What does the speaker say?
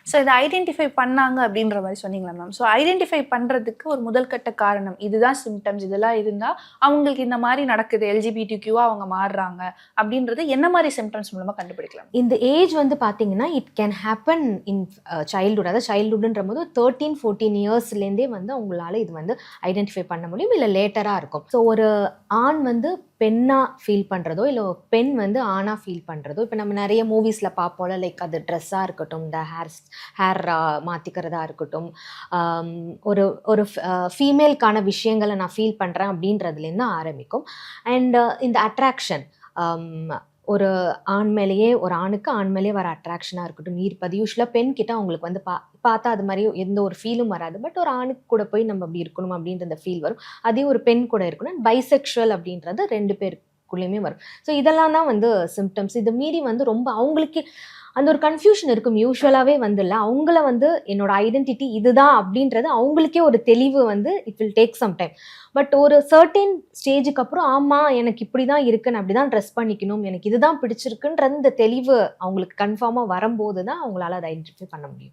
So இதை identify பண்ணாங்க அப்படின்ற மாதிரி சொன்னீங்களா மேம்? ஸோ ஐடென்டிஃபை பண்ணுறதுக்கு ஒரு முதல் கட்ட காரணம் இதுதான் சிம்டம்ஸ், இதெல்லாம் இருந்தால் அவங்களுக்கு இந்த மாதிரி நடக்குது, எல்ஜிபிடிக்யூவா அவங்க மாறுறாங்க அப்படின்றது என்ன மாதிரி சிம்டம்ஸ் மூலமாக கண்டுபிடிக்கலாம்? இந்த ஏஜ் வந்து பார்த்தீங்கன்னா it can happen in childhood. அதாவது சைல்டுஹுட்ன்ற போது 13-14 இயர்ஸ்லேருந்தே வந்து அவங்களால இது வந்து ஐடென்டிஃபை பண்ண முடியும், இல்லை லேட்டராக இருக்கும். ஸோ ஒரு ஆண் வந்து பெண்ணாக ஃபீல் பண்ணுறதோ இல்லை பெண் வந்து ஆணாக ஃபீல் பண்ணுறதோ, இப்போ நம்ம நிறைய மூவிஸில் பார்ப்போம்ல, லைக் அது ட்ரெஸ்ஸாக இருக்கட்டும், இந்த ஹேர் மாற்றிக்கிறதா இருக்கட்டும், ஒரு ஒரு ஃபீமேலுக்கான விஷயங்களை நான் ஃபீல் பண்ணுறேன் அப்படின்றதுலேருந்து ஆரம்பிக்கும். அண்ட் இந்த அட்ராக்ஷன், ஒரு ஆண் மேலேயே, ஒரு ஆணுக்கு ஆண் மேலேயே வர அட்ராக்ஷனாக இருக்கட்டும், ஈர்ப்பது. யூஸ்வலாக பெண் கிட்ட அவங்களுக்கு வந்து பார்த்தா அது மாதிரி எந்த ஒரு ஃபீலும் வராது. பட் ஒரு ஆணுக்கு கூட போய் நம்ம அப்படி இருக்கணும் அப்படின்ற அந்த ஃபீல் வரும். அதே ஒரு பெண் கூட இருக்கணும். பைசெக்ஷுவல் அப்படின்றது 2 பேருக்குள்ளேயுமே வரும். ஸோ இதெல்லாம் தான் வந்து சிம்டம்ஸ். இது மீறி வந்து ரொம்ப அவங்களுக்கு அந்த ஒரு கன்ஃபியூஷன் இருக்கும். யூஸ்வலாகவே வந்து இல்லை, அவங்கள வந்து என்னோட ஐடென்டிட்டி இதுதான் அப்படின்றது அவங்களுக்கே ஒரு தெளிவு வந்து it will take some time. But ஒரு சர்டன் ஸ்டேஜுக்கு அப்புறம் ஆமாம் எனக்கு இப்படி தான் இருக்குன்னு, அப்படி தான் ட்ரெஸ் பண்ணிக்கணும், எனக்கு இதுதான் பிடிச்சிருக்குன்ற இந்த தெளிவு அவங்களுக்கு கன்ஃபார்மாக வரும்போது தான் அவங்களால அதை ஐடென்டிஃபை பண்ண முடியும்.